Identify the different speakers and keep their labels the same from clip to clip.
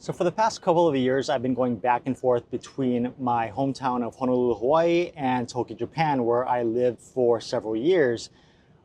Speaker 1: So for the past couple of years, I've been going back and forth between my hometown of Honolulu, Hawaii and Tokyo, Japan, where I lived for several years.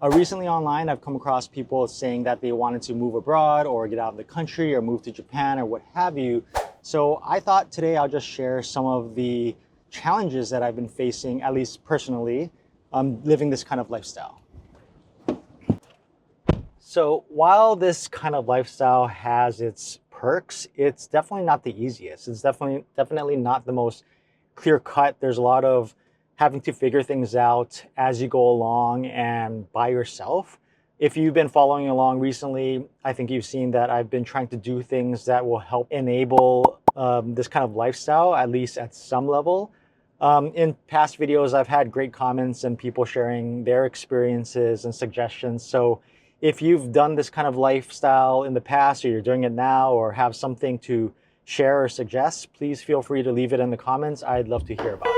Speaker 1: Recently online, I've come across people saying that they wanted to move abroad or get out of the country or move to Japan or what have you. So I thought today I'll just share some of the challenges that I've been facing, at least personally, living this kind of lifestyle. So while this kind of lifestyle has its perks, it's definitely not the easiest. It's definitely not the most clear cut. There's a lot of having to figure things out as you go along and by yourself. If you've been following along recently, I think you've seen that I've been trying to do things that will help enable this kind of lifestyle, at least at some level. In past videos, I've had great comments and people sharing their experiences and suggestions. So if you've done this kind of lifestyle in the past, or you're doing it now, or have something to share or suggest, please feel free to leave it in the comments. I'd love to hear about it.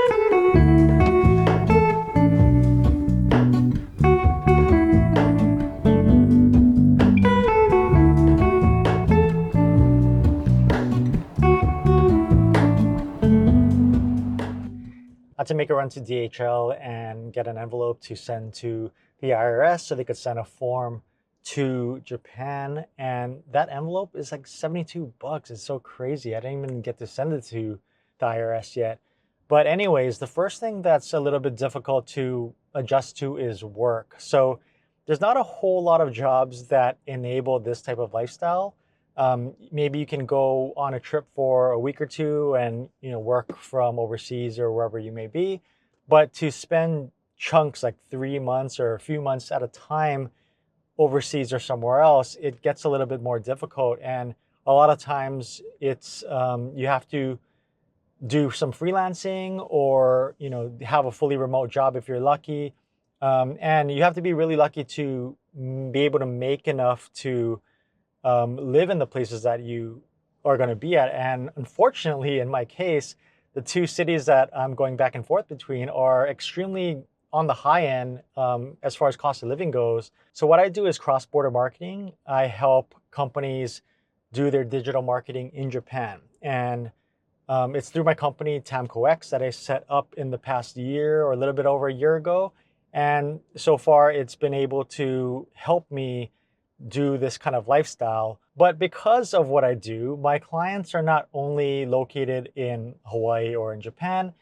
Speaker 1: I had to make a run to DHL and get an envelope to send to the IRS so they could send a form to Japan, and that envelope is like 72 bucks. It's so crazy. I didn't even get to send it to the IRS yet. But anyways, the first thing that's a little bit difficult to adjust to is work. So there's not a whole lot of jobs that enable this type of lifestyle. Maybe you can go on a trip for a week or two and work from overseas or wherever you may be. But to spend chunks like 3 months or a few months at a time overseas or somewhere else, it gets a little bit more difficult. And a lot of times it's you have to do some freelancing or have a fully remote job if you're lucky. And you have to be really lucky to be able to make enough to live in the places that you are going to be at. And unfortunately, in my case, the two cities that I'm going back and forth between are extremely on the high end as far as cost of living goes. So what I do is cross-border marketing. I help companies do their digital marketing in Japan. And it's through my company, TamcoX, that I set up in the past year or a little bit over a year ago. And so far, it's been able to help me do this kind of lifestyle. But because of what I do, my clients are not only located in Hawaii or in Japan,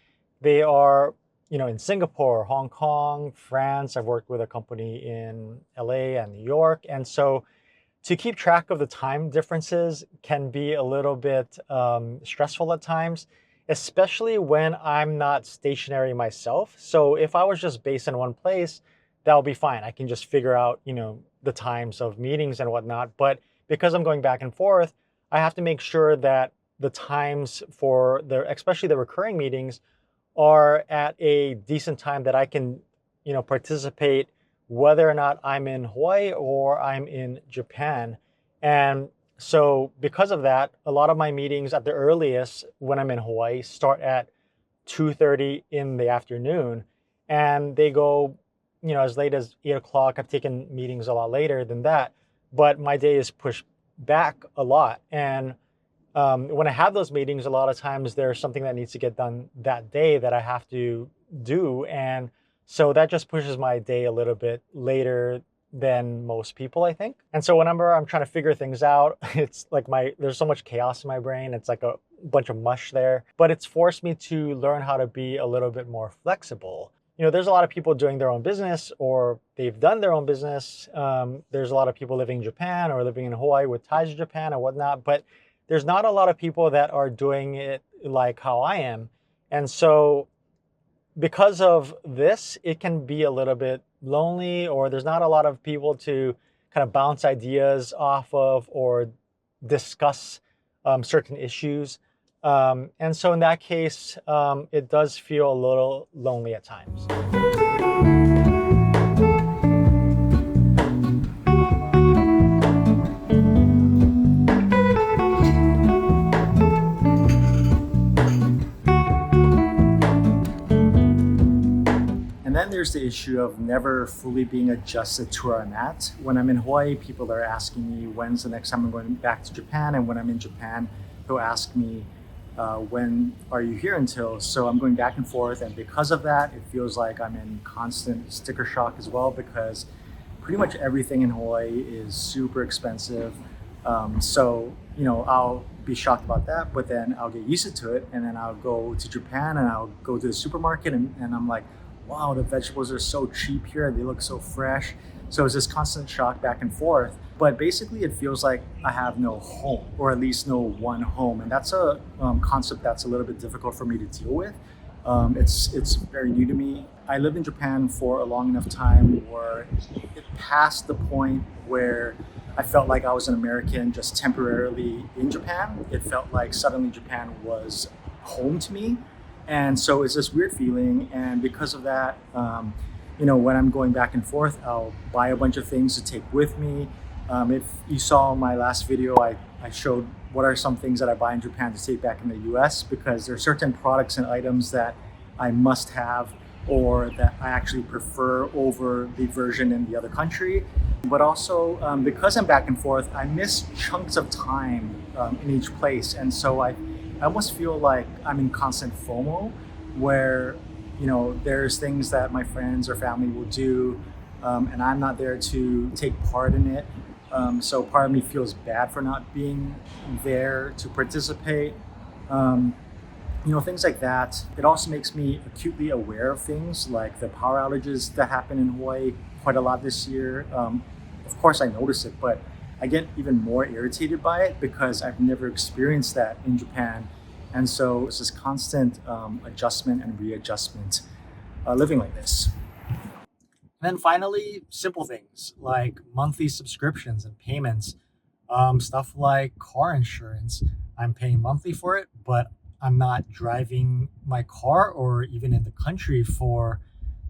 Speaker 1: they are in Singapore, Hong Kong, France. I've worked with a company in LA and New York. And so to keep track of the time differences can be a little bit stressful at times, especially when I'm not stationary myself. So if I was just based in one place, that'll be fine. I can just figure out, the times of meetings and whatnot. But because I'm going back and forth, I have to make sure that the times for especially the recurring meetings are at a decent time that I can, participate whether or not I'm in Hawaii or I'm in Japan. And so because of that, a lot of my meetings at the earliest when I'm in Hawaii start at 2:30 in the afternoon, and they go as late as 8 o'clock. I've taken meetings a lot later than that, but my day is pushed back a lot. And when I have those meetings, a lot of times there's something that needs to get done that day that I have to do. And so that just pushes my day a little bit later than most people, I think. And so whenever I'm trying to figure things out, it's like there's so much chaos in my brain. It's like a bunch of mush there, but it's forced me to learn how to be a little bit more flexible. There's a lot of people doing their own business or they've done their own business. There's a lot of people living in Japan or living in Hawaii with ties to Japan and whatnot, but there's not a lot of people that are doing it like how I am. And so because of this, it can be a little bit lonely, or there's not a lot of people to kind of bounce ideas off of or discuss certain issues. And so in that case, it does feel a little lonely at times. And then there's the issue of never fully being adjusted to where I'm at. When I'm in Hawaii, people are asking me when's the next time I'm going back to Japan, and when I'm in Japan, He'll ask me, when are you here until? So I'm going back and forth. And because of that, it feels like I'm in constant sticker shock as well, because pretty much everything in Hawaii is super expensive. So, I'll be shocked about that, but then I'll get used to it. And then I'll go to Japan and I'll go to the supermarket, and I'm like, wow, the vegetables are so cheap here. They look so fresh. So it's this constant shock back and forth. But basically, it feels like I have no home, or at least no one home. And that's a concept that's a little bit difficult for me to deal with. It's very new to me. I lived in Japan for a long enough time where it passed the point where I felt like I was an American just temporarily in Japan. It felt like suddenly Japan was home to me. And so it's this weird feeling. And because of that, when I'm going back and forth, I'll buy a bunch of things to take with me. If you saw my last video, I showed what are some things that I buy in Japan to take back in the US, because there are certain products and items that I must have, or that I actually prefer over the version in the other country. But also, because I'm back and forth, I miss chunks of time in each place. And so I almost feel like I'm in constant FOMO, where there's things that my friends or family will do, and I'm not there to take part in it. So part of me feels bad for not being there to participate. Things like that. It also makes me acutely aware of things like the power outages that happen in Hawaii quite a lot this year. Of course, I notice it, but I get even more irritated by it because I've never experienced that in Japan. And so it's this constant adjustment and readjustment living like this. And then finally, simple things like monthly subscriptions and payments. Stuff like car insurance. I'm paying monthly for it, but I'm not driving my car or even in the country for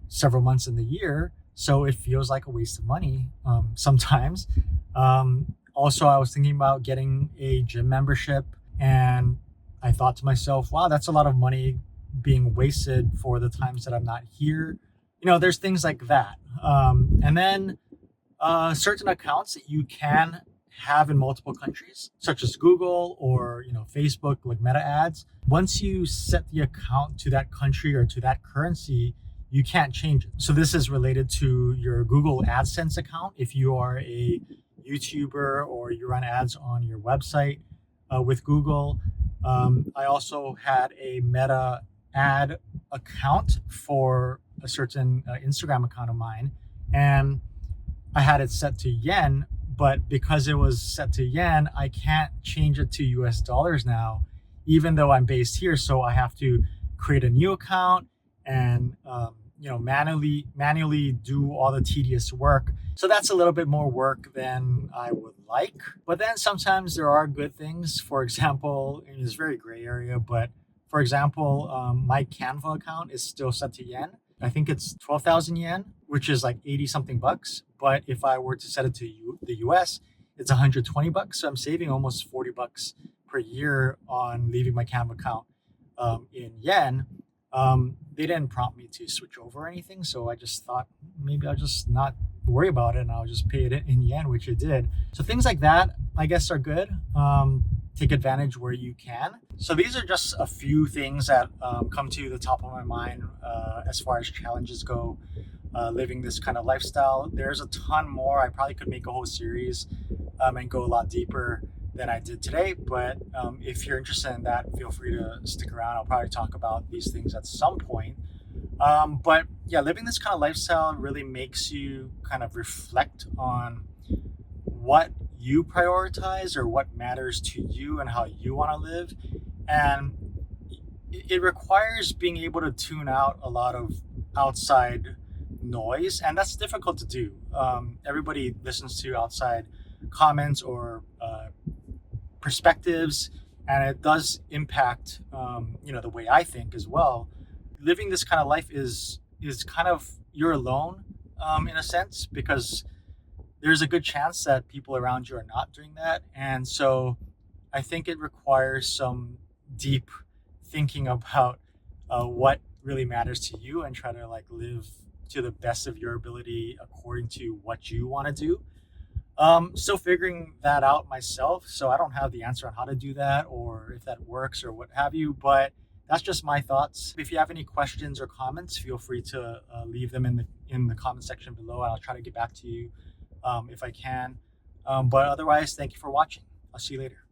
Speaker 1: several months in the year. So it feels like a waste of money sometimes. Also, I was thinking about getting a gym membership, and I thought to myself, wow, that's a lot of money being wasted for the times that I'm not here. There's things like that. And then certain accounts that you can have in multiple countries, such as Google or Facebook, like Meta ads. Once you set the account to that country or to that currency, you can't change it. So this is related to your Google AdSense account. If you are a YouTuber or you run ads on your website with Google. I also had a Meta ad account for a certain Instagram account of mine, and I had it set to yen, but because it was set to yen, I can't change it to US dollars now, even though I'm based here. So I have to create a new account and manually do all the tedious work. So that's a little bit more work than I would like. But then sometimes there are good things. For example, it's a very gray area, but for example, my Canva account is still set to yen. I think it's 12,000 yen, which is like 80 something bucks. But if I were to set it to the US, it's 120 bucks. So I'm saving almost 40 bucks per year on leaving my Canva account in yen. They didn't prompt me to switch over or anything. So I just thought maybe I'll just not worry about it and I'll just pay it in yen, which I did. So things like that, I guess, are good. Take advantage where you can. So these are just a few things that come to the top of my mind as far as challenges go, living this kind of lifestyle. There's a ton more. I probably could make a whole series and go a lot deeper than I did today. But if you're interested in that, feel free to stick around. I'll probably talk about these things at some point. But yeah, living this kind of lifestyle really makes you kind of reflect on what you prioritize or what matters to you and how you want to live. And it requires being able to tune out a lot of outside noise, and that's difficult to do. Everybody listens to outside comments or perspectives, and it does impact the way I think as well. Living this kind of life is kind of, you're alone in a sense, because there's a good chance that people around you are not doing that. And so I think it requires some deep thinking about what really matters to you and try to live to the best of your ability according to what you want to do. Still figuring that out myself, so I don't have the answer on how to do that or if that works or what have you. But that's just my thoughts. If you have any questions or comments, feel free to leave them in the comment section below, and I'll try to get back to you if I can. But otherwise, thank you for watching. I'll see you later.